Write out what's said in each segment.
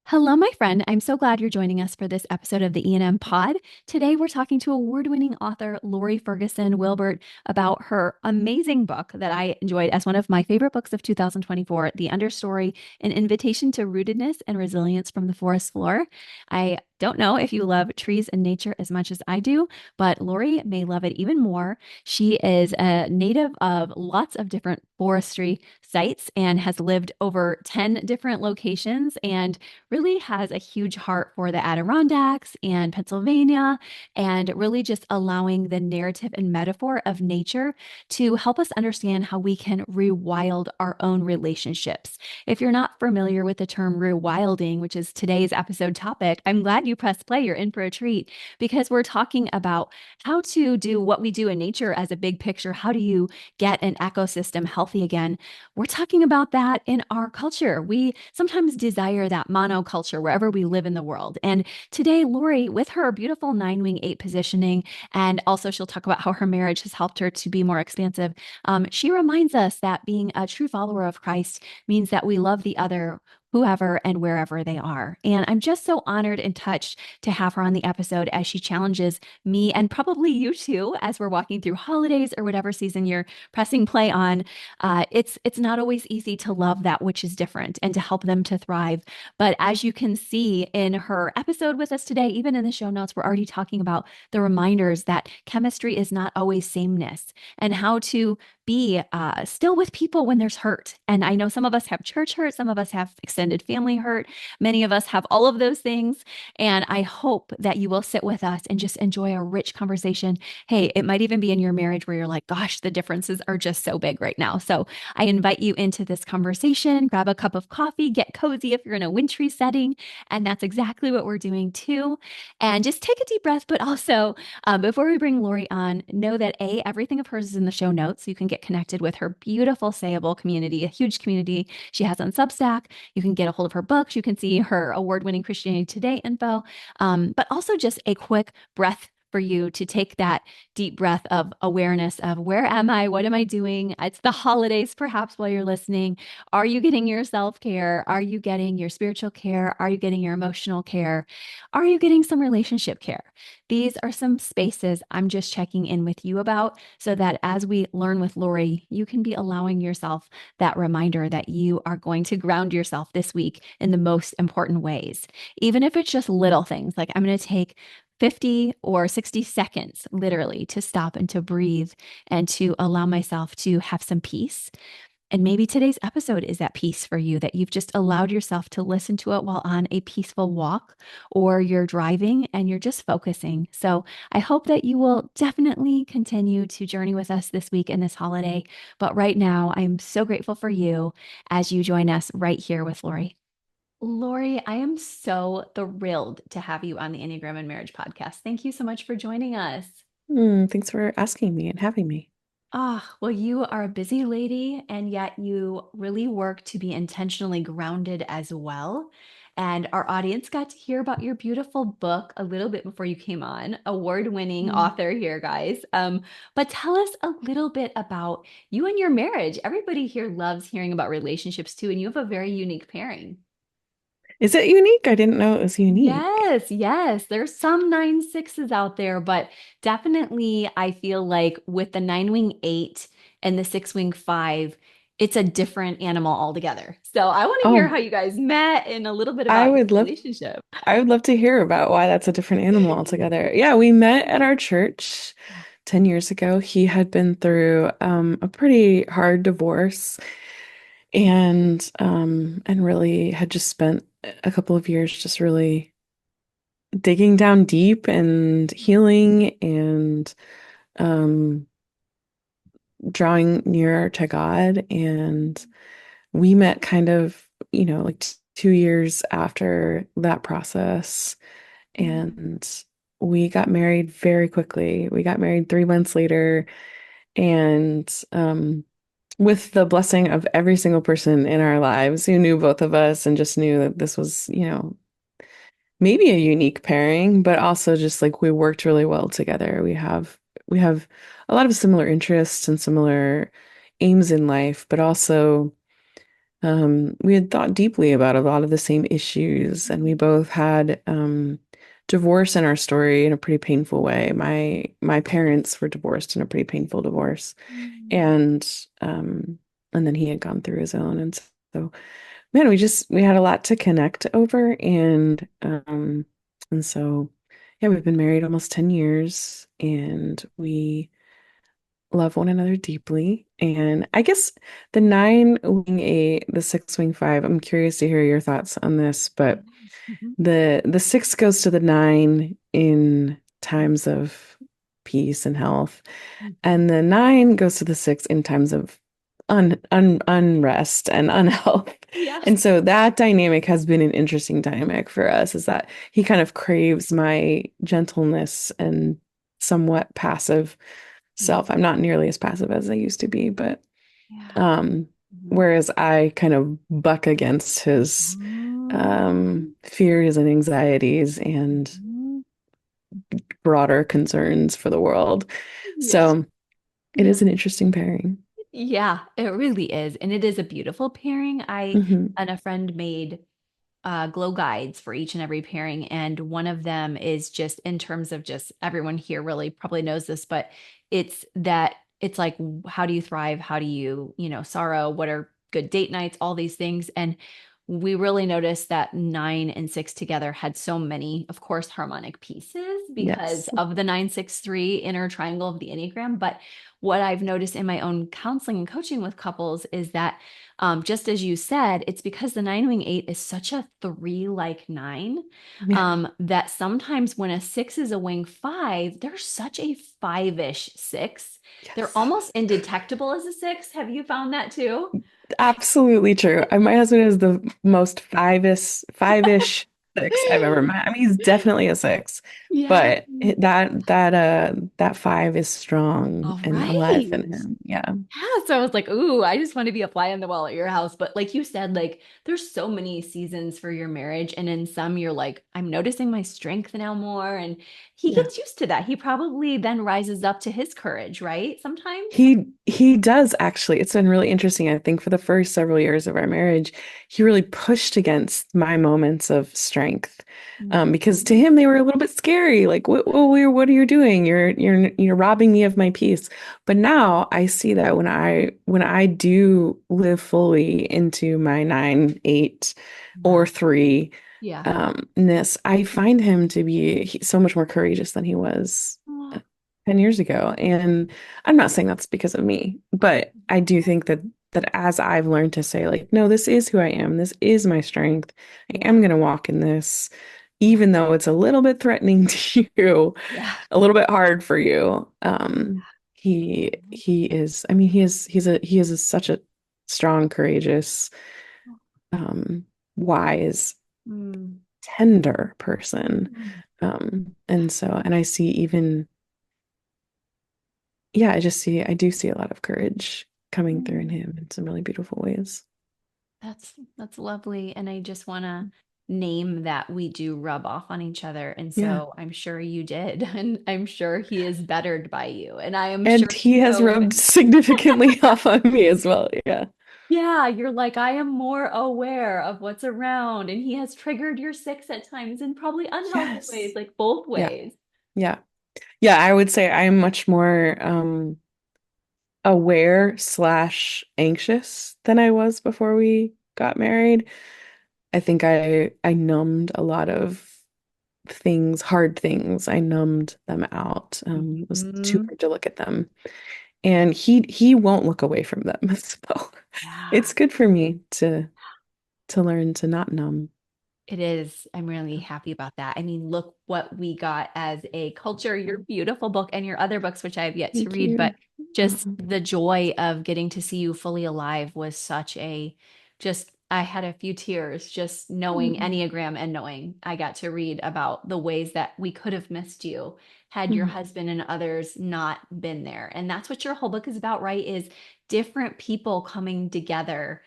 Hello, my friend. I'm so glad you're joining us for this episode of the E&M Pod. Today, we're talking to award-winning author Lore Ferguson Wilbert about her amazing book that I enjoyed as one of my favorite books of 2024, The Understory, An Invitation to Rootedness and Resilience from the Forest Floor. I don't know if you love trees and nature as much as I do, but Lori may love it even more. She is a native of lots of different forestry sites and has lived over 10 different locations and really has a huge heart for the Adirondacks and Pennsylvania, and really just allowing the narrative and metaphor of nature to help us understand how we can rewild our own relationships. If you're not familiar with the term rewilding, which is today's episode topic, I'm glad you pressed play. You're in for a treat because we're talking about how to do what we do in nature as a big picture. How do you get an ecosystem healthy again? We're talking about that in our culture. We sometimes desire that monoculture wherever we live in the world. And today, Lori, with her beautiful 9-wing 8 positioning, and also she'll talk about how her marriage has helped her to be more expansive, she reminds us that being a true follower of Christ means that we love the other, whoever and wherever they are. And I'm just so honored and touched to have her on the episode as she challenges me and probably you too as we're walking through holidays or whatever season you're pressing play on. It's not always easy to love that which is different and to help them to thrive. But as you can see in her episode with us today, even in the show notes, we're already talking about the reminders that chemistry is not always sameness and how to be still with people when there's hurt. And I know some of us have church hurt, some of us have extended family hurt, many of us have all of those things. And I hope that you will sit with us and just enjoy a rich conversation. Hey, it might even be in your marriage where you're like, gosh, the differences are just so big right now. So I invite you into this conversation, grab a cup of coffee, get cozy if you're in a wintry setting. And that's exactly what we're doing too. And just take a deep breath, but also before we bring Lori on, know that everything of hers is in the show notes. So you can get connected with her beautiful Sayable community, a huge community she has on Substack. You can get a hold of her books. You can see her award-winning Christianity Today info, but also just a quick breath for you to take that deep breath of awareness of where am I? What am I doing? It's the holidays, perhaps, while you're listening. Are you getting your self care? Are you getting your spiritual care? Are you getting your emotional care? Are you getting some relationship care? These are some spaces I'm just checking in with you about so that as we learn with Lori, you can be allowing yourself that reminder that you are going to ground yourself this week in the most important ways. Even if it's just little things, like I'm going to take 50 or 60 seconds literally to stop and to breathe and to allow myself to have some peace. And maybe today's episode is that peace for you, that you've just allowed yourself to listen to it while on a peaceful walk or you're driving and you're just focusing. So I hope that you will definitely continue to journey with us this week and this holiday. But right now, I'm so grateful for you as you join us right here with Lori. Lori, I am so thrilled to have you on the Enneagram and Marriage podcast. Thank you so much for joining us. Thanks for asking me and having me. Well, you are a busy lady, and yet you really work to be intentionally grounded as well. And our audience got to hear about your beautiful book a little bit before you came on, award-winning Mm. author here, guys. But tell us a little bit about you and your marriage. Everybody here loves hearing about relationships too, and you have a very unique pairing. Is it unique? I didn't know it was unique. Yes, yes. There's some 9-6s out there, but definitely I feel like with the 9-wing 8 and the 6-wing 5, it's a different animal altogether. So I want to hear Oh, how you guys met and a little bit I about your would love relationship. I would love to hear about why that's a different animal altogether. Yeah, we met at our church 10 years ago. He had been through a pretty hard divorce and really had just spent a couple of years just really digging down deep and healing and um drawing nearer to God. And we met kind of, like 2 years after that process. Mm. And we got married very quickly. We got married 3 months later. And with the blessing of every single person in our lives who knew both of us and just knew that this was, maybe a unique pairing, but also just like we worked really well together. We have a lot of similar interests and similar aims in life, but also We had thought deeply about a lot of the same issues, and we both had divorce in our story in a pretty painful way. My parents were divorced in a pretty painful divorce, Mm. and um, and then he had gone through his own, and so man, we had a lot to connect over, and so yeah, we've been married almost 10 years, and we love one another deeply. And I guess the nine wing eight, the six wing five, I'm curious to hear your thoughts on this, Yeah. but Mhm. the six goes to the nine in times of peace and health, Mhm. and the nine goes to the six in times of unrest and unhealth. Yes. And so that dynamic has been an interesting dynamic for us, is that he kind of craves my gentleness and somewhat passive self. I'm not nearly as passive as I used to be, but Yeah. um, Mhm. whereas I kind of buck against his Mhm. fears and anxieties and Mhm. broader concerns for the world. Yeah. So it Yeah. is an interesting pairing. Yeah, it really is. And it is a beautiful pairing. I Hmm. and a friend made glow guides for each and every pairing. And one of them is just in terms of just everyone here really probably knows this, but it's like, how do you thrive? How do you, sorrow? What are good date nights? All these things. And we really noticed that nine and six together had so many, of course, harmonic pieces because Yes. of the 963 inner triangle of the Enneagram. But what I've noticed in my own counseling and coaching with couples is that just as you said, it's because the nine wing eight is such a three like nine Yeah. that sometimes when a six is a wing five, they're such a five-ish six. They're Yes. almost indetectable as a six. Have you found that too? Absolutely true. My husband is the most five-ish six I've ever met. I mean, he's definitely a six, Yeah. but that five is strong All and alive right. in him. Yeah. Yeah, so I was like, ooh, I just want to be a fly on the wall at your house. But like you said, like there's so many seasons for your marriage. And in some, you're like, I'm noticing my strength now more. And he Yeah. gets used to that. He probably then rises up to his courage, right? Sometimes. He does actually. It's been really interesting. I think for the first several years of our marriage, he really pushed against my moments of strength. Because to Mhm. him they were a little bit scary. Like, what are you doing? You're robbing me of my peace. But now I see that when I do live fully into my nine, eight, or Yeah. three Yeah. ness, I find him to be so much more courageous than he was Oh, 10 years ago. And I'm not saying that's because of me, but I do think that as I've learned to say, like, no, this is who I am, this is my strength, I yeah. am going to walk in this, Yeah. even though it's a little bit threatening to you, Yeah. a little bit hard for you. He is, I mean, such a strong, courageous, um, wise, Mm. tender person. Mm. And I see even yeah, I do see a lot of courage coming through in Mm. him in some really beautiful ways. That's lovely. And I just want to name that we do rub off on each other. And Yeah. so I'm sure you did. And I'm sure he is bettered by you. And I am And sure he has so. rubbed significantly off on me as well. Yeah. Yeah, you're like, I am more aware of what's around. And he has triggered your six at times in probably unhealthy ways, Yes. like both Yeah. ways. Yeah. Yeah, I would say I'm much more aware slash anxious than I was before we got married. I think I numbed a lot of things, hard things. I numbed them out. It was too Mhm. hard to look at them. And he won't look away from them. So Yeah. it's good for me to learn to not numb. It is. I'm really happy about that. I mean, look what we got as a culture, your beautiful book and your other books, which I have yet to Thank read, but you. just Um, the joy of getting to see you fully alive was such a just I had a few tears just knowing mm, Enneagram and knowing I got to read about the ways that we could have missed you had your mm, husband and others not been there. And that's what your whole book is about, right? Is different people coming together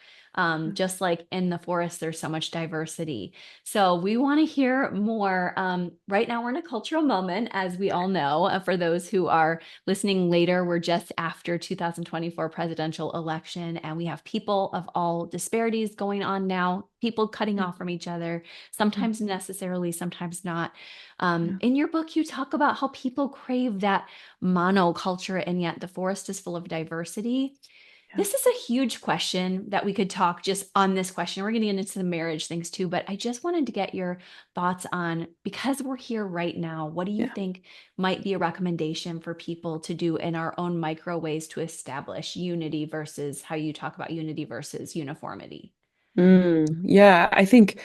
Just like in the forest, there's so much diversity. So we want to hear more. Right now, we're in a cultural moment, as we all know. For those who are listening later, we're just after 2024 presidential election, and we have people of all disparities going on now, people cutting Yeah. off from each other, Yeah. sometimes necessarily, sometimes not. Yeah. In your book, you talk about how people crave that monoculture, and yet the forest is full of diversity. Yeah. This is a huge question that we could talk just on this question. We're going to get into the marriage things too, but I just wanted to get your thoughts on, because we're here right now, what do you Yeah. think might be a recommendation for people to do in our own micro ways to establish unity versus how you talk about unity versus uniformity? Yeah, I think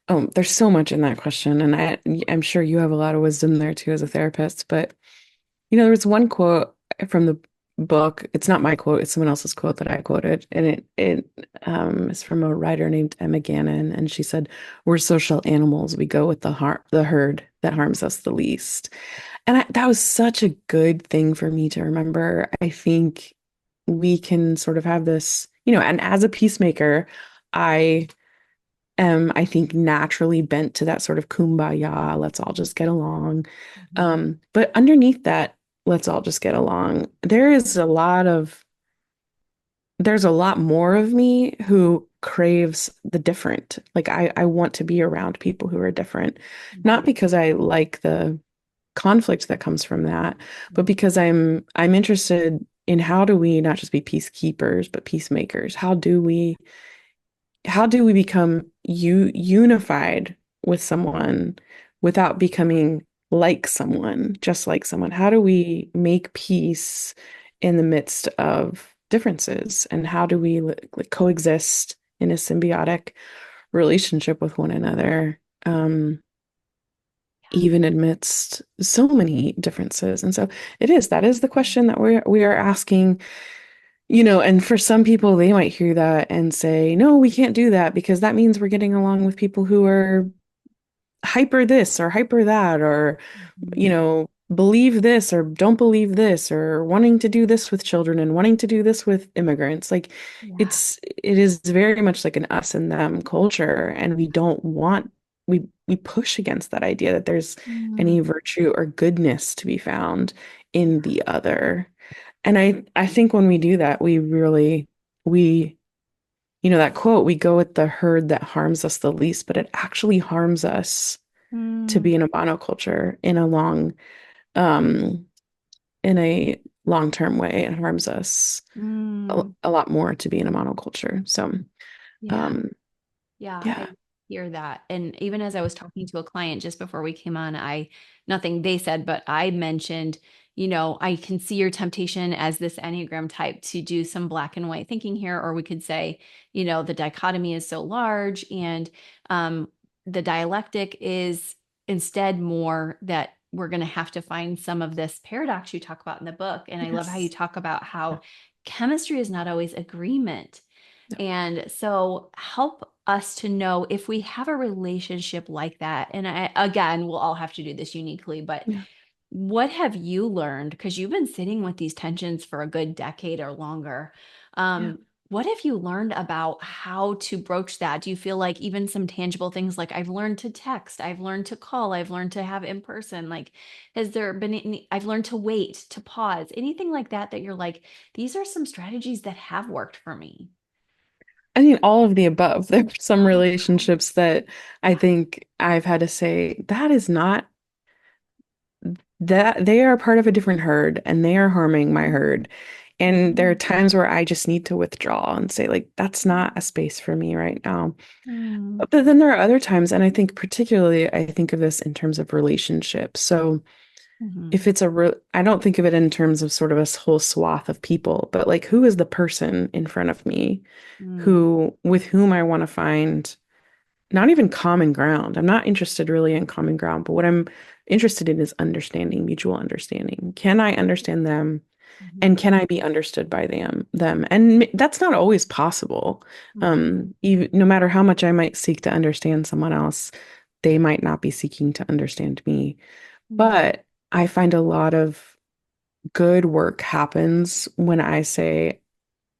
there's so much in that question, and I'm sure you have a lot of wisdom there too as a therapist. But there was one quote from the book. It's not my quote; it's someone else's quote that I quoted, and it is from a writer named Emma Gannon, and she said, "We're social animals. We go with the herd that harms us the least." And that was such a good thing for me to remember. I think we can sort of have this, and as a peacemaker, I I think, naturally bent to that sort of kumbaya, let's all just get along. Mhm. But underneath that, let's all just get along, there's a lot more of me who craves the different. Like I want to be around people who are different, not Mhm. because I like the conflict that comes from that, but Mhm. because I'm interested in how do we not just be peacekeepers, but peacemakers? How do we become unified with someone without becoming like someone, just like someone? How do we make peace in the midst of differences? And how do we like, coexist in a symbiotic relationship with one another, even amidst so many differences? And so that is the question that we are asking. And for some people, they might hear that and say, no, we can't do that because that means we're getting along with people who are hyper this or hyper that, or, Mhm. believe this or don't believe this, or wanting to do this with children and wanting to do this with immigrants. Like Yeah. it is very much like an us and them culture. And we push against that idea that there's any Mm. virtue or goodness to be found in Yeah. the other. And I think when we do that, we that quote, we go with the herd that harms us the least, but it actually harms us to Mm. be in a monoculture um in a long-term way. It harms us a, Mm. a lot more to be in a monoculture. So Yeah. um Yeah, yeah. I hear that. And even as I was talking to a client just before we came on, nothing they said, but I mentioned, I can see your temptation as this Enneagram type to do some black and white thinking here, or we could say, the dichotomy is so large, and um, the dialectic is instead more that we're going to have to find some of this paradox you talk about in the book. And I love how you Yes. talk about Yeah. how chemistry is not always agreement. Yeah. And so help us to know if we have a relationship like that. And again, we'll all have to do this uniquely, but Yeah. what have you learned? Because you've been sitting with these tensions for a good decade or longer. Yeah. What have you learned about how to broach that? Do you feel like even some tangible things like I've learned to text, I've learned to call, I've learned to have in person? Like, has there been any, I've learned to wait, to pause, anything like that that you're like, these are some strategies that have worked for me? I mean, all of the above. There are some Oh, relationships that I yeah. think I've had to say, that is not that they are part of a different herd and they are harming my herd. And there are Mhm. times where I just need to withdraw and say, like, that's not a space for me right now. Mm, But then there are other times, and I think particularly I think of this in terms of relationships. So mhm, if it's I don't think of it in terms of sort of a whole swath of people, but like who is the person in front of me mm, who with whom I want to find not even common ground. I'm not interested really in common ground, but what I'm interested in is understanding, mutual understanding. Can I understand them? mhm, And can I be understood by them? And that's not always possible. mhm, Even no matter how much I might seek to understand someone else, they might not be seeking to understand me. mm, But I find a lot of good work happens when I say,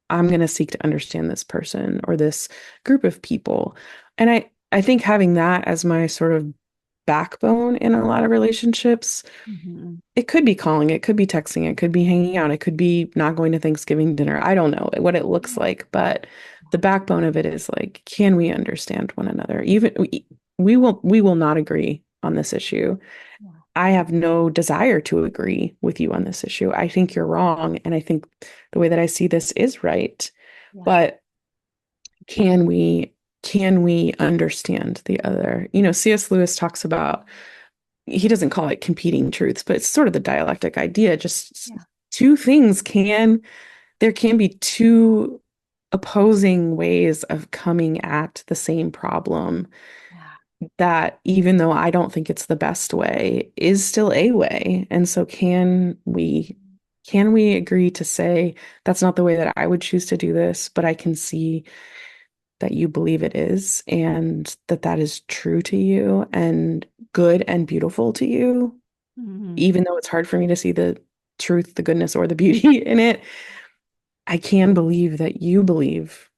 I'm going to seek to understand this person or this group of people. And I think having that as my sort of backbone in a lot of relationships, Mhm. it could be calling, it could be texting, it could be hanging out, it could be not going to Thanksgiving dinner. I don't know what it looks like, but the backbone of it is like, can we understand one another? Even we will not agree on this issue. Yeah. I have no desire to agree with you on this issue. I think you're wrong, and I think the way that I see this is right. Yeah. But can we understand the other? C.S. Lewis talks about, he doesn't call it competing truths, but it's sort of the dialectic idea. Just Yeah. two things there can be two opposing ways of coming at the same problem Yeah. that, even though I don't think it's the best way, is still a way. And so can we agree to say that's not the way that I would choose to do this, but I can see that you believe it is, and that that is true to you and good and beautiful to you, Mhm. even though it's hard for me to see the truth, the goodness, or the beauty in it. I can believe that you believe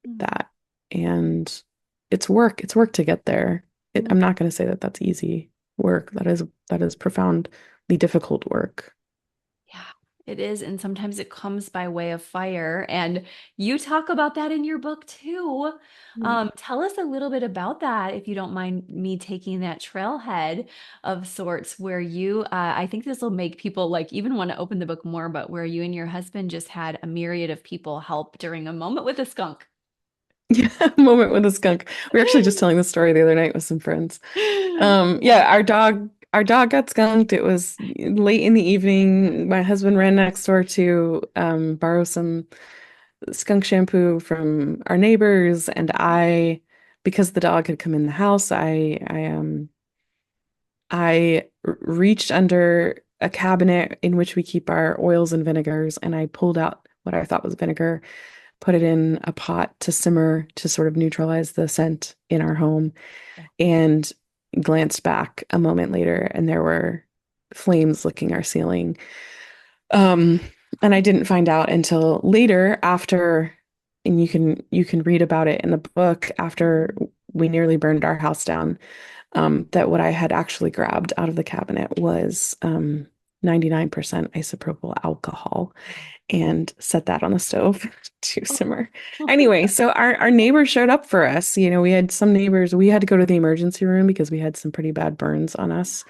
Mhm. that. And it's work. It's work to get there. I'm not going to say that that's easy work. That is profoundly difficult work. Yeah, it is. And sometimes it comes by way of fire. And you talk about that in your book too. Tell us a little bit about that, if you don't mind me taking that trailhead of sorts where I think this will make people like even want to open the book more, but where you and your husband just had a myriad of people help during a moment with a skunk. Yeah, moment with a skunk. We were actually just telling the story the other night with some friends. Yeah. Yeah, our dog got skunked. It was late in the evening. My husband ran next door to borrow some skunk shampoo from our neighbors, and because the dog had come in the house, I reached under a cabinet in which we keep our oils and vinegars, and I pulled out what I thought was vinegar, put it in a pot to simmer to sort of neutralize the scent in our home, and glanced back a moment later, and there were flames licking our ceiling. Um, and I didn't find out until later, after, and you can read about it in the book, after we nearly burned our house down, that what I had actually grabbed out of the cabinet was 99% isopropyl alcohol, and set that on the stove to simmer. Oh my Anyway, God. so our neighbors showed up for us. We had some neighbors, we had to go to the emergency room because we had some pretty bad burns on us.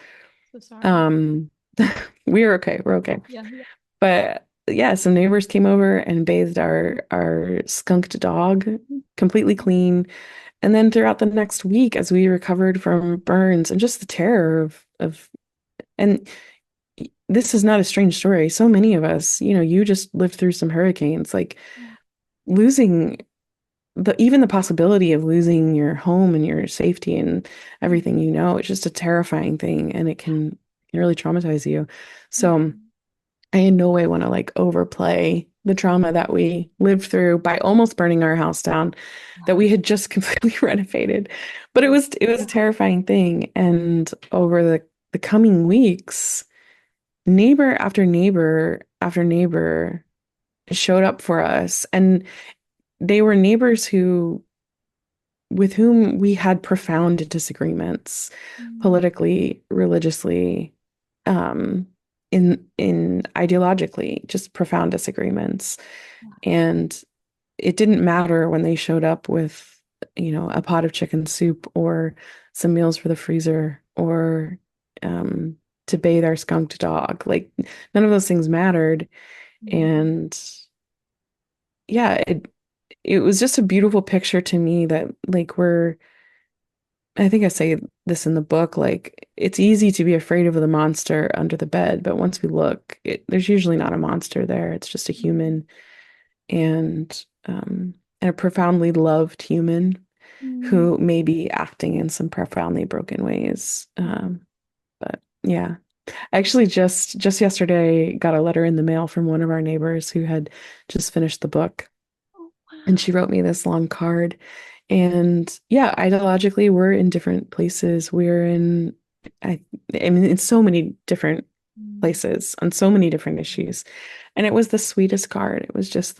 So sorry. Um, we're okay. We're okay. Yeah. Yeah. But yeah, some neighbors came over and bathed our skunked dog completely clean. And then throughout the next week, as we recovered from burns and just the terror of and this is not a strange story. So many of us, you just lived through some hurricanes, like losing even the possibility of losing your home and your safety and everything, it's just a terrifying thing, and it can really traumatize you. So Mhm. I in no way want to like overplay the trauma that we lived through by almost burning our house down that we had just completely renovated. But it was a terrifying thing. And over the coming weeks, neighbor after neighbor after neighbor showed up for us. And they were neighbors with whom we had profound disagreements Mhm. politically, religiously, um, in ideologically, just profound disagreements. And it didn't matter when they showed up with, a pot of chicken soup or some meals for the freezer, or um, to bathe our skunked dog. Like, none of those things mattered. Mhm. And yeah, it was just a beautiful picture to me that, like, I think I say this in the book, like, it's easy to be afraid of the monster under the bed, but once we look, there's usually not a monster there. It's just a human, and a profoundly loved human Mhm. who may be acting in some profoundly broken ways. But yeah, I actually just yesterday got a letter in the mail from one of our neighbors who had just finished the book, Oh, and wow. she wrote me this long card. And yeah, ideologically, we're in different places. I, I mean, in so many different Mm. places on so many different issues. And it was the sweetest card. It was just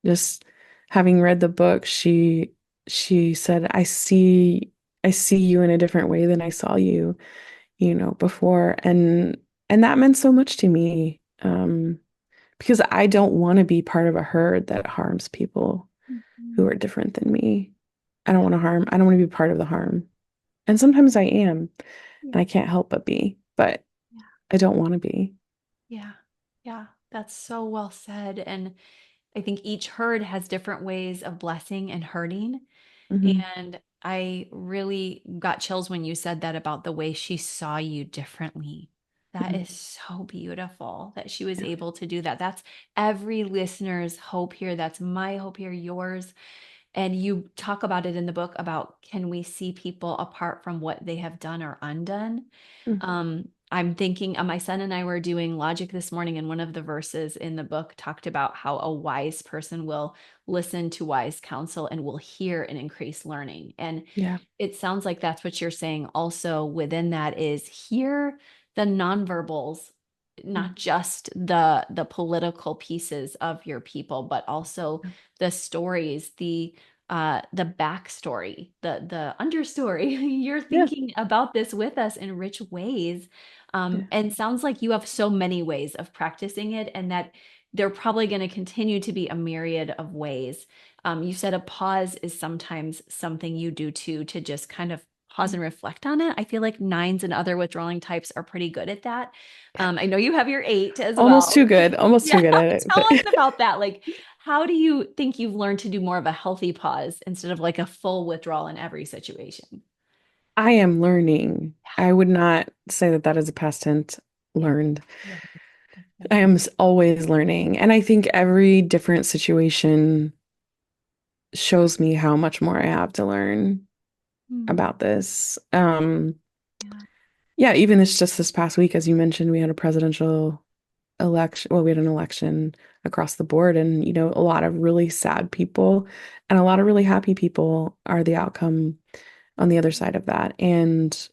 Just having read the book, she said, I see you in a different way than I saw you, before. And that meant so much to me. Because I don't want to be part of a herd that harms people who Mhm. are different than me. Yeah. I don't want to be part of the harm. And sometimes I am, and Yeah. I can't help but be, but Yeah. I don't want to be. Yeah. Yeah. That's so well said. And I think each herd has different ways of blessing and hurting. Hmm. And I really got chills when you said that about the way she saw you differently. That Hmm. is so beautiful that she was Yeah. able to do that. That's every listener's hope here. That's my hope here, yours. And you talk about it in the book about can we see people apart from what they have done or undone? Hmm. I'm thinking, my son and I were doing logic this morning, and one of the verses in the book talked about how a wise person will listen to wise counsel and will hear and increase learning. And Yeah. it sounds like that's what you're saying also within that is hear the nonverbals, Mhm. not just the political pieces of your people, but also the stories, the backstory, the understory. You're Yeah. thinking about this with us in rich ways. Yeah. And sounds like you have so many ways of practicing it, and that they're probably going to continue to be a myriad of ways. You said a pause is sometimes something you do too, to just kind of pause and reflect on it. I feel like nines and other withdrawing types are pretty good at that. I know you have your eight as Almost well. too good. Almost too Yeah, good at it. tell But us about that. Like, how do you think you've learned to do more of a healthy pause instead of like a full withdrawal in every situation? I am learning. I would not say that that is a past tense Yeah, learned. yeah, that's good. I am always learning. And I think every different situation shows me how much more I have to learn Mm, about this. yeah. Yeah, even this past week, as you mentioned, we had a presidential election. Well, we had an election across the board, and a lot of really sad people and a lot of really happy people are the outcome on the other side of that. And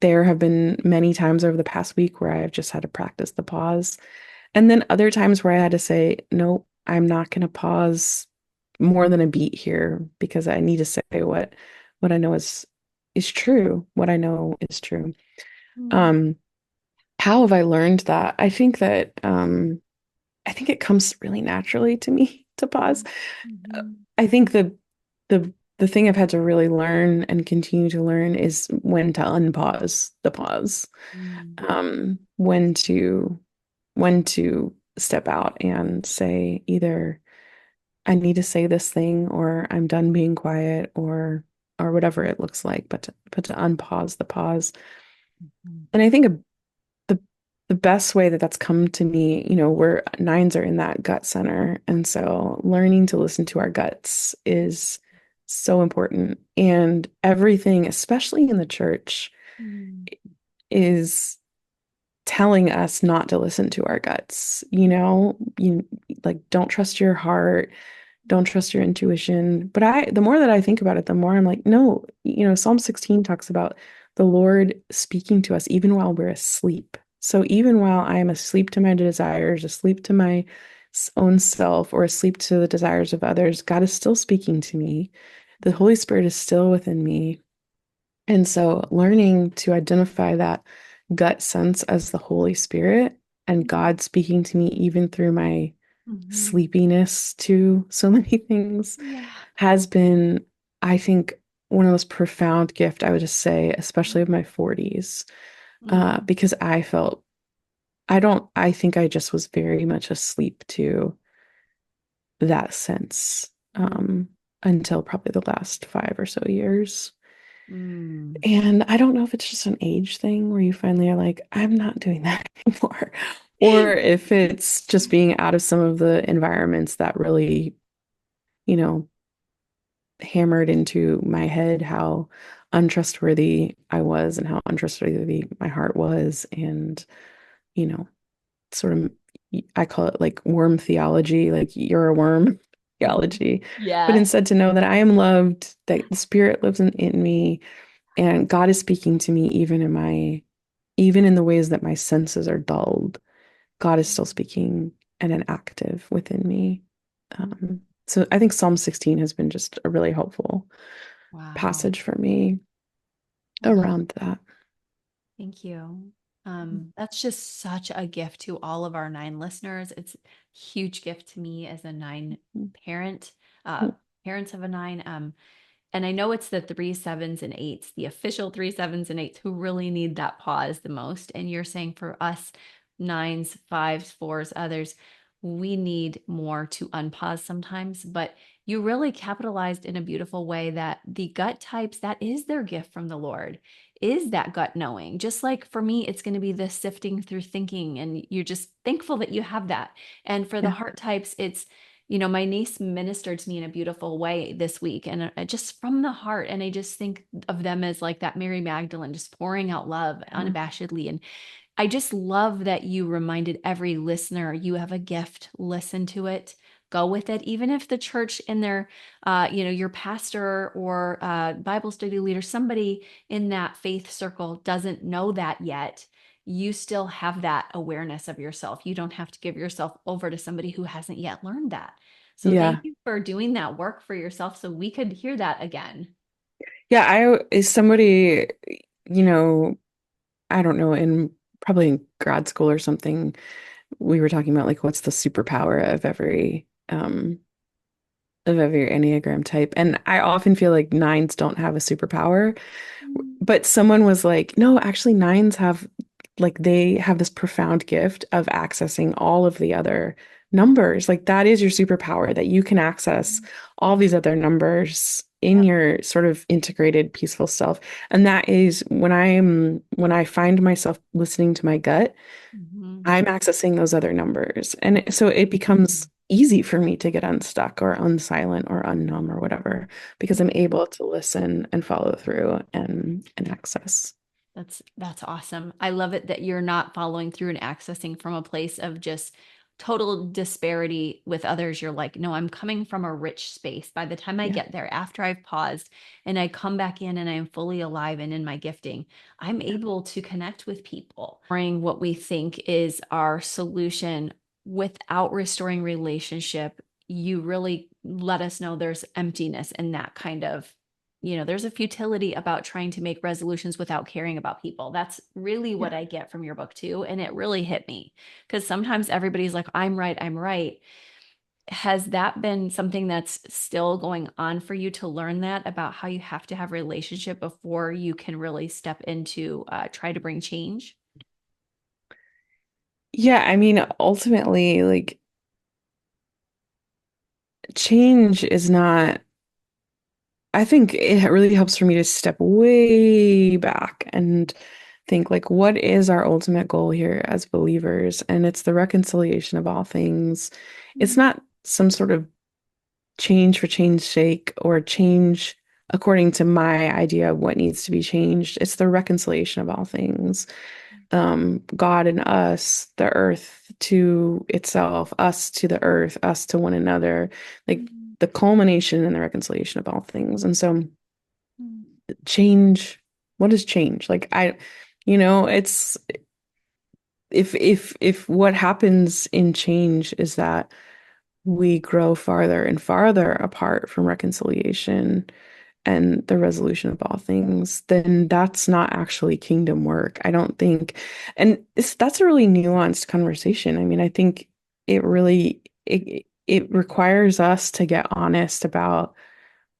there have been many times over the past week where I've just had to practice the pause. And then other times where I had to say, no, I'm not going to pause more than a beat here because I need to say what I know is true, what I know is true. Mm, Um, how have I learned that? I think it comes really naturally to me to pause. mm, mhm, I think the thing I've had to really learn and continue to learn is when to unpause the pause. mm, When to step out and say either I need to say this thing or I'm done being quiet or whatever it looks like, but to unpause the pause. mhm, And I think the the best way that that's come to me, where nines are in that gut center. And so learning to listen to our guts is so important. And everything, especially in the church, mm, is telling us not to listen to our guts. You like don't trust your heart, don't trust your intuition. But the more that I think about it, the more I'm like, no, Psalm 16 talks about the Lord speaking to us even while we're asleep. So even while I am asleep to my desires, asleep to my own self, or asleep to the desires of others, God is still speaking to me. The Holy Spirit is still within me. And so learning to identify that gut sense as the Holy Spirit and God speaking to me even through my mhm. sleepiness to so many things Yeah. has been, I think, one of the most profound gift I would just say, especially of my 40s, Mm, because I think I just was very much asleep to that sense mm, until probably the last 5 or so years. mm. And I don't know if it's just an age thing where you finally are like, I'm not doing that anymore, or if it's just being out of some of the environments that really, you know, hammered into my head how untrustworthy I was and how untrustworthy my heart was. And, you know, sort of, I call it like worm theology, like you're a worm Mhm. theology, but Yes. instead to know that I am loved, that the Spirit lives in me, and God is speaking to me even in the ways that my senses are dulled. God is still speaking and an active within me. So I think Psalm 16 has been just a really helpful Wow. passage for me Wow. around that. Thank you. That's just such a gift to all of our nine listeners. It's a huge gift to me as a nine parent, uh, parents of a nine. And I know it's the three sevens and eights, the official three sevens and eights who really need that pause the most. And you're saying for us, nines, fives, fours, others, we need more to unpause sometimes. But you really capitalized in a beautiful way that the gut types, that is their gift from the Lord, is that gut knowing. Just like for me, it's going to be the sifting through thinking, and you're just thankful that you have that. And for the Yeah. heart types, it's my niece ministered to me in a beautiful way this week, and just from the heart. And I just think of them as like that Mary Magdalene, just pouring out love Yeah. unabashedly. And I just love that you reminded every listener you have a gift. Listen to it, go with it, even if the church in their, your pastor or Bible study leader, somebody in that faith circle doesn't know that yet. You still have that awareness of yourself. You don't have to give yourself over to somebody who hasn't yet learned that. So thank Yeah. you for doing that work for yourself so we could hear that again. Yeah. I is somebody, you know, I don't know, in probably in grad school or something, we were talking about like what's the superpower of every Enneagram type. And I often feel like nines don't have a superpower. But someone was like, no, actually, nines have like they have this profound gift of accessing all of the other numbers. Like that is your superpower, that you can access all these other numbers in Yep. your sort of integrated, peaceful self. And that is when I find myself listening to my gut, Mhm. I'm accessing those other numbers. And so it becomes easy for me to get unstuck or unsilent or unnumb or whatever, because I'm able to listen and follow through and access. That's awesome. I love it that you're not following through and accessing from a place of just total disparity with others. You're like, no, I'm coming from a rich space. By the time I Yeah. get there, after I've paused and I come back in and I'm fully alive and in my gifting, I'm Yeah. able to connect with people. Bring what we think is our solution without restoring relationship. You really let us know there's emptiness in that kind of, there's a futility about trying to make resolutions without caring about people. That's really Yeah. what I get from your book too. And it really hit me because sometimes everybody's like, I'm right, I'm right. Has that been something that's still going on for you to learn that about how you have to have relationship before you can really step into try to bring change? Yeah, I mean, ultimately, like change is not, I think it really helps for me to step way back and think like, what is our ultimate goal here as believers? And it's the reconciliation of all things. It's not some sort of change for change's sake or change according to my idea of what needs to be changed. It's the reconciliation of all things. God and us, the earth to itself, us to the earth, us to one another, like the culmination and the reconciliation of all things. And so change, what is change? Like it's if what happens in change is that we grow farther and farther apart from reconciliation and the resolution of all things, then that's not actually kingdom work. I don't think, and that's a really nuanced conversation. I mean, I think it requires us to get honest about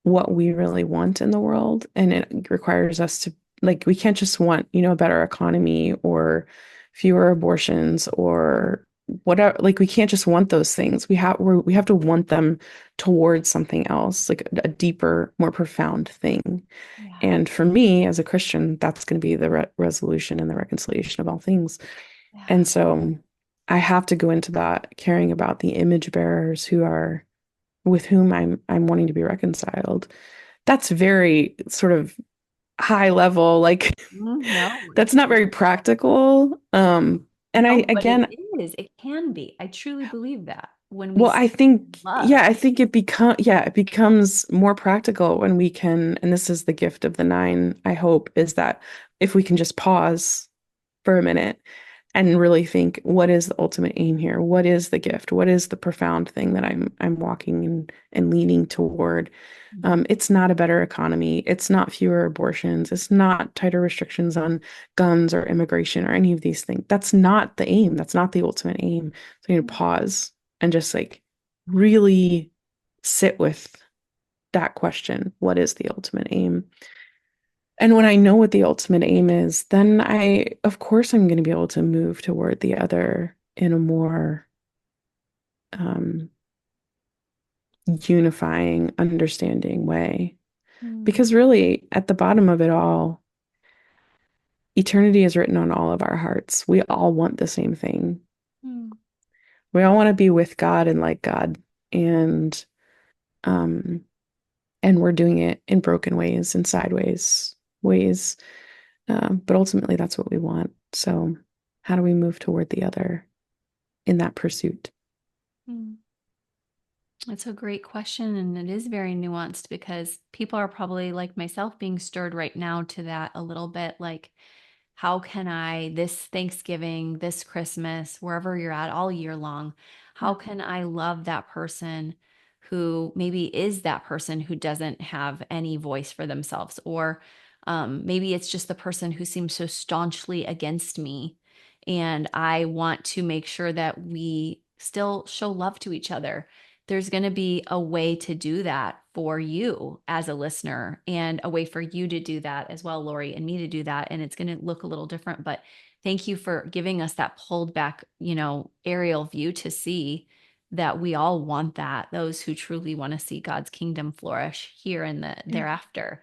what we really want in the world, and it requires us to like we can't just want, a better economy or fewer abortions or whatever. Like we can't just want those things. We have to want them towards something else, like a deeper, more profound thing. Yeah. And for me as a Christian, that's going to be the resolution and the reconciliation of all things. Yeah. And so I have to go into that caring about the image bearers who are with whom I'm wanting to be reconciled. That's very sort of high level, like No, that's not very practical. And I no, but it again, is. It can be. I truly believe that when we well, see I think, love. yeah, I think it becomes more practical when we can, and this is the gift of the nine, I hope, is that if we can just pause for a minute and really think, what is the ultimate aim here? What is the gift? What is the profound thing that I'm walking and leaning toward? It's not a better economy. It's not fewer abortions. It's not tighter restrictions on guns or immigration or any of these things. That's not the aim. That's not the ultimate aim. So you need to pause and just like really sit with that question. What is the ultimate aim? And when I know what the ultimate aim is, then of course, I'm going to be able to move toward the other in a more um, unifying, understanding way. Mm, Because really, at the bottom of it all, eternity is written on all of our hearts. We all want the same thing. mm, We all want to be with God and like God. And um, and we're doing it in broken ways and sideways ways. But ultimately, that's what we want. So, how do we move toward the other in that pursuit? mm. It's a great question, and it is very nuanced because people are probably like myself being stirred right now to that a little bit. Like, how can I, this Thanksgiving, this Christmas, wherever you're at all year long, how can I love that person who maybe is that person who doesn't have any voice for themselves? Or maybe it's just the person who seems so staunchly against me. And I want to make sure that we still show love to each other. There's going to be a way to do that for you as a listener, and a way for you to do that as well, Lori, and me to do that. And it's going to look a little different, but thank you for giving us that pulled back, aerial view to see that we all want that. Those who truly want to see God's kingdom flourish here and thereafter.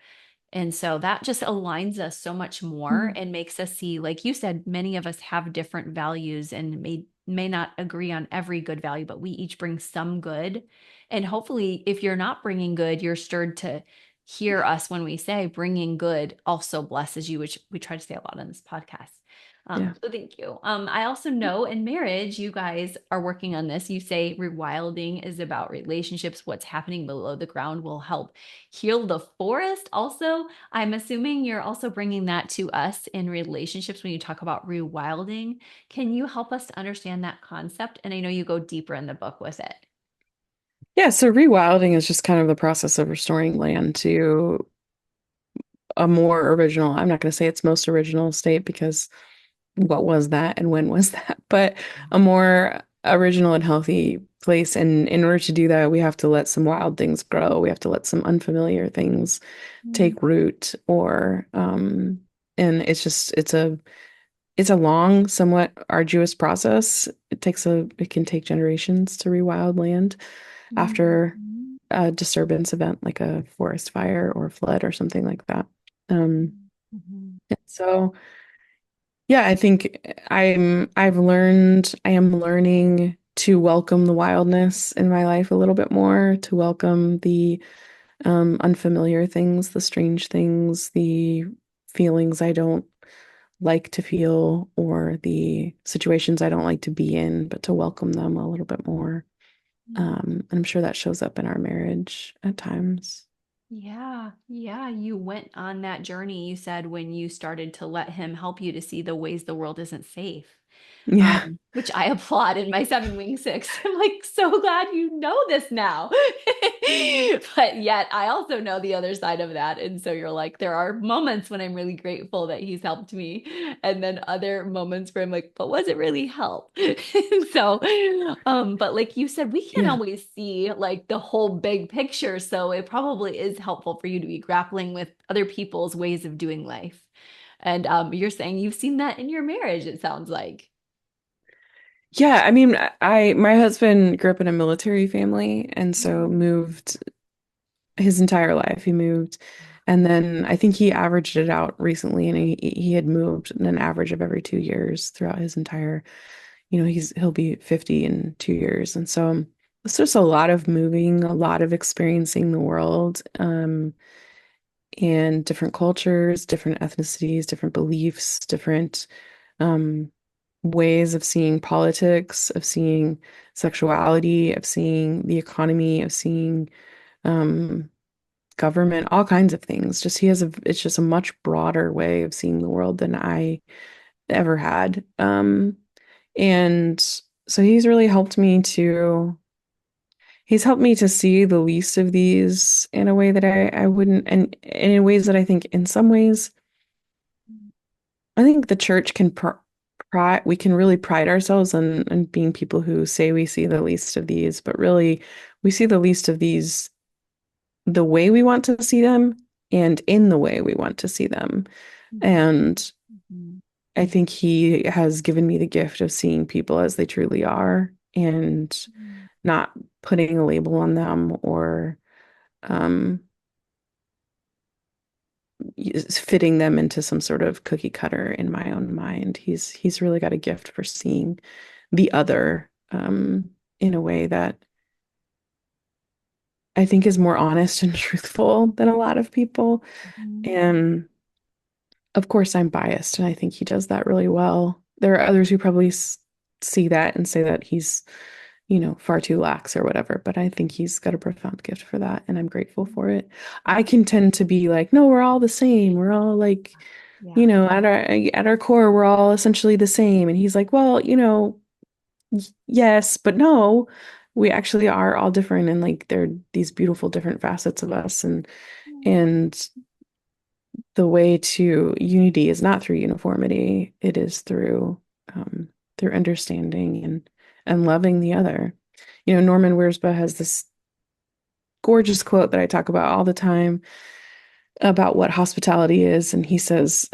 And so that just aligns us so much more Mhm. and makes us see, like you said, many of us have different values and may not agree on every good value, but we each bring some good. And hopefully, if you're not bringing good, you're stirred to hear us when we say bringing good also blesses you, which we try to say a lot on this podcast. Yeah. So thank you. I also know in marriage, you guys are working on this. You say rewilding is about relationships. What's happening below the ground will help heal the forest. Also, I'm assuming you're also bringing that to us in relationships when you talk about rewilding. Can you help us to understand that concept? And I know you go deeper in the book with it. Yeah, so rewilding is just kind of the process of restoring land to a more original, I'm not going to say its most original state because what was that and when was that, but a more original and healthy place. And in order to do that, we have to let some wild things grow. We have to let some unfamiliar things Mm, take root and it's a long, somewhat arduous process. It can take generations to rewild land after mhm, a disturbance event like a forest fire or flood or something like that. mhm, So yeah, I think I am learning to welcome the wildness in my life a little bit more, to welcome the unfamiliar things, the strange things, the feelings I don't like to feel, or the situations I don't like to be in, but to welcome them a little bit more. mhm. And I'm sure that shows up in our marriage at times. Yeah, yeah. You went on that journey, you said, when you started to let him help you to see the ways the world isn't safe. Yeah. Which I applaud in my seven wing six. I'm like, so glad you know this now. But yet I also know the other side of that. And so you're like, there are moments when I'm really grateful that he's helped me. And then other moments where I'm like, but was it really help? So, but like you said, we can't Yeah. always see like the whole big picture. So it probably is helpful for you to be grappling with other people's ways of doing life. And you're saying you've seen that in your marriage, it sounds like. Yeah, I mean, my husband grew up in a military family and so moved his entire life. He moved, and then I think he averaged it out recently, and he had moved in an average of every 2 years throughout his entire, he'll be 50 in 2 years. And so it's just a lot of moving, a lot of experiencing the world, and different cultures, different ethnicities, different beliefs, different um, ways of seeing politics, of seeing sexuality, of seeing the economy, of seeing um, government, all kinds of things. It's just a much broader way of seeing the world than I ever had. And so he's helped me to see the least of these in a way that I wouldn't, and in ways that I think in some ways, I think the church can pride, we can really pride ourselves on being people who say we see the least of these, but really we see the least of these the way we want to see them and in the way we want to see them. Mhm. And Mhm. I think he has given me the gift of seeing people as they truly are and Mhm. not putting a label on them or um, fitting them into some sort of cookie cutter in my own mind. He's really got a gift for seeing the other in a way that I think is more honest and truthful than a lot of people. Mhm. And of course, I'm biased, and I think he does that really well. There are others who probably see that and say that he's, far too lax or whatever, but I think he's got a profound gift for that, and I'm grateful for it. I Mhm. can tend to be like, no, we're all the same. We're all like, Yeah. at our core, we're all essentially the same. And he's like, well, yes, but no, we actually are all different, and like they're these beautiful different facets of us, and the way to unity is not through uniformity. It is through understanding and loving the other. Norman Wirsba has this gorgeous quote that I talk about all the time about what hospitality is, and he says,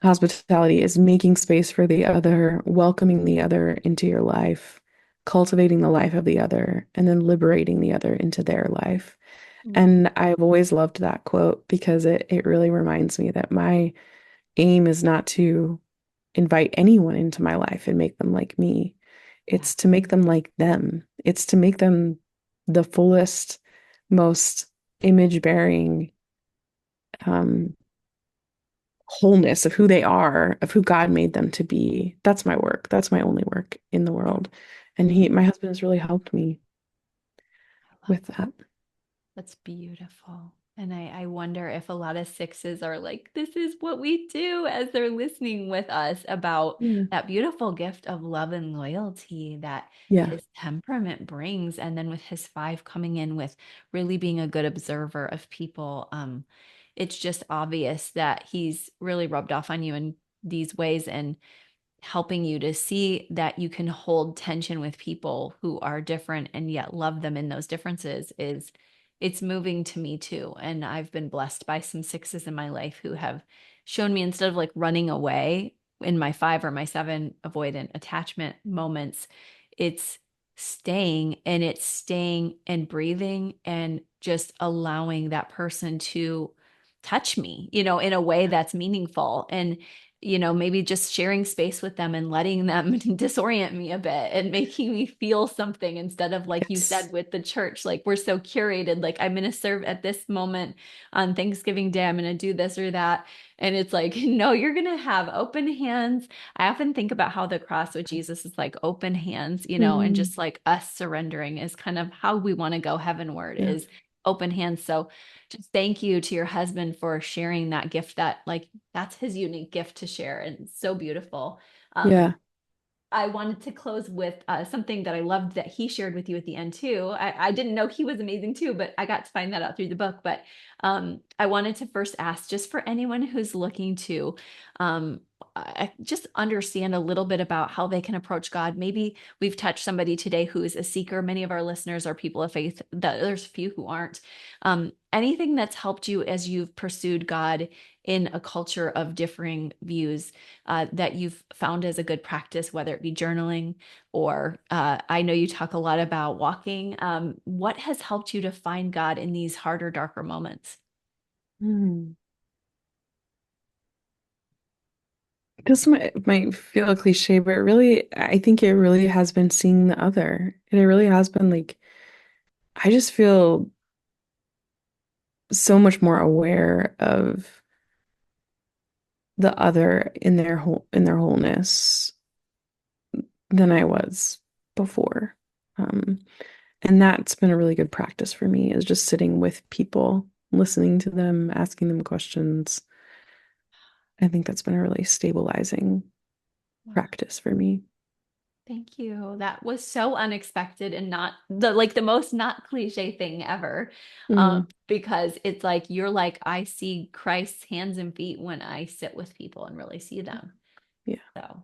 hospitality is making space for the other, welcoming the other into your life, cultivating the life of the other, and then liberating the other into their life. Mm. And I've always loved that quote because it really reminds me that my aim is not to invite anyone into my life and make them like me. Yeah. It's to make them like them. It's to make them the fullest, most image-bearing um, wholeness of who they are, of who God made them to be. That's my work. That's my only work in the Yeah. world. And Yeah. my husband has really helped me I love with that. that. That's beautiful. And I wonder if a lot of sixes are like, this is what we do as they're listening with us about Yeah. that beautiful gift of love and loyalty that Yeah. his temperament brings. And then with his five coming in with really being a good observer of people, it's just obvious that he's really rubbed off on you in these ways. And helping you to see that you can hold tension with people who are different and yet love them in those differences is it's moving to me too. And I've been blessed by some sixes in my life who have shown me instead of like running away in my five or my seven avoidant attachment moments, it's staying and breathing and just allowing that person to touch me, in a way that's meaningful. And maybe just sharing space with them and letting them disorient me a bit and making me feel something instead of, like you Yes. said, with the church, like we're so curated, like I'm going to serve at this moment on Thanksgiving Day, I'm going to do this or that. And it's like, no, you're going to have open hands. I often think about how the cross with Jesus is like open hands, and Mm, just like us surrendering is kind of how we want to go heavenward yeah. is open hands. So just thank you to your husband for sharing that gift that like that's his unique gift to share and it's so beautiful. Um, Yeah. I wanted to close with something that I loved that he shared with you at the end too. I didn't know he was amazing too, but I got to find that out through the book. But I wanted to first ask, just for anyone who's looking to um, just understand a little bit about how they can approach God. Maybe we've touched somebody today who is a seeker. Many of our listeners are people of faith. That there's a few who aren't. Anything that's helped you as you've pursued God in a culture of differing views that you've found as a good practice, whether it be journaling or I know you talk a lot about walking. What has helped you to find God in these harder, darker moments? Mm. This might feel a cliche, but really, I think it really has been seeing the other. And it really has been like, I just feel so much more aware of the other in their wholeness than I was before. Um, and that's been a really good practice for me is just sitting with people, listening to them, asking them questions. I think that's been a really stabilizing Wow. practice for me. Thank you. That was so unexpected and not the most not cliche thing ever. Mm, Because it's like you're like, I see Christ's hands and feet when I sit with people and really see them. yeah. So,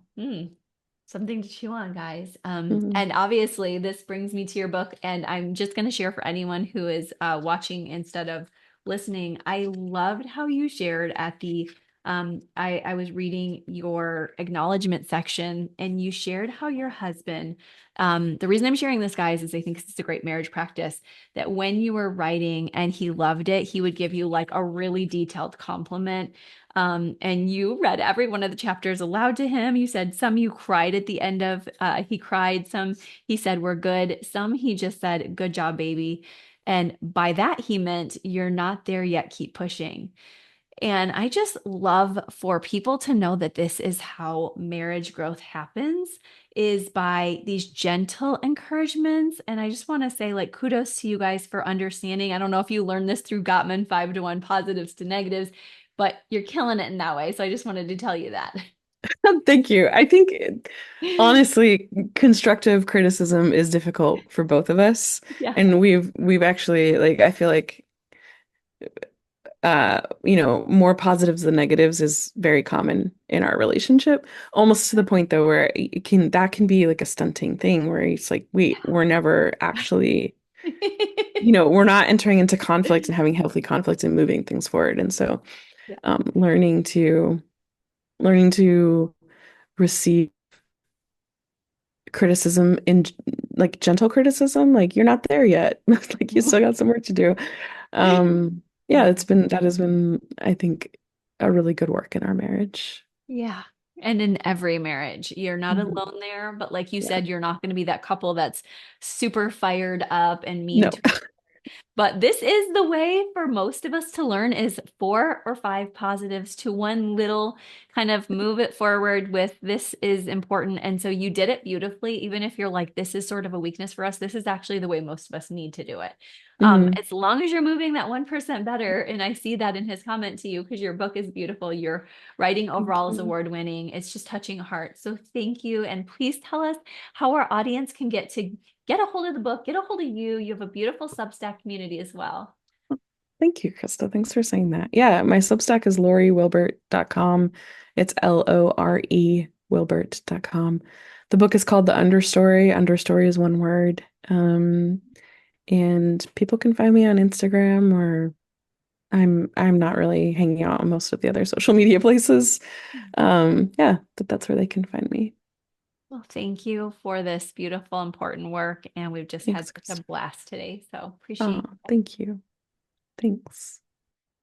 something to chew on, guys. Mm, And obviously, this brings me to your book, and I'm just going to share for anyone who is watching instead of listening. I loved how you shared at the I was reading your acknowledgement section, and you shared how your husband, the reason I'm sharing this, guys, is I think it's a great marriage practice that when you were writing and he loved it, he would give you like a really detailed compliment. And you read every one of the chapters aloud to him. You said some you cried at the end of, he cried, some he said were good, some he just said, good job, baby. And by that, he meant you're not there yet, keep pushing. And I just love for people to know that this is how marriage growth happens is by these gentle encouragements. And I just want to say like kudos to you guys for understanding. I don't know if you learned this through Gottman 5 to 1 positives to negatives, but you're killing it in that way. So I just wanted to tell you that. thank you. I think honestly, constructive criticism is difficult for both of us. Yeah. And we've actually like I feel like more positives than negatives is very common in our relationship. Almost to the point though where that can be like a stunting thing where it's like, wait, we're never actually, we're not entering into conflict and having healthy conflict and moving things forward. And so Yeah. learning to receive criticism in like gentle criticism, like you're not there yet. Like you still got some work to do. Yeah, that has been, I think, a really good work in our marriage. Yeah. And in every marriage, you're not Mhm. alone there. But like you Yeah. said, you're not going to be that couple that's super fired up and mean No. to. But this is the way for most of us to learn is 4 or 5 positives to one little kind of move it forward with this is important. And so you did it beautifully. Even if you're like, this is sort of a weakness for us, this is actually the way most of us need to do it. Hmm. As long as you're moving that 1% better, and I see that in his comment to you because your book is beautiful. Your writing Thank overall is you. award winning. It's just touching a heart. So thank you. And please tell us how our audience can get a hold of the book, get a hold of you. You have a beautiful Substack community as well. Thank you, Krista. Thanks for saying that. Yeah, my Substack is lorewilbert.com. It's LORE Wilbert.com. The book is called The Understory. Understory is one word. And people can find me on Instagram or I'm not really hanging out on most of the other social media places. Yeah, but that's where they can find me. Well, thank you for this beautiful, important work. And we've just had Thanks, such a Krista. blast today. So Oh, appreciate it. thank you. Thanks.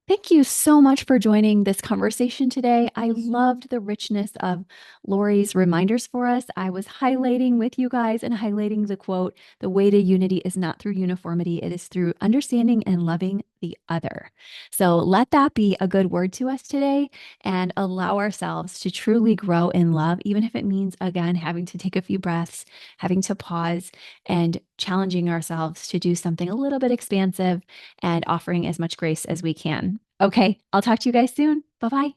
Thank you so much for joining this conversation today. I loved the richness of Lori's reminders for us. I was highlighting with you guys and highlighting the quote, the way to unity is not through uniformity, it is through understanding and loving the other. So let that be a good word to us today and allow ourselves to truly grow in love, even if it means, again, having to take a few breaths, having to pause, and challenging ourselves to do something a little bit expansive and offering as much grace as we can. Okay, I'll talk to you guys soon. Bye bye.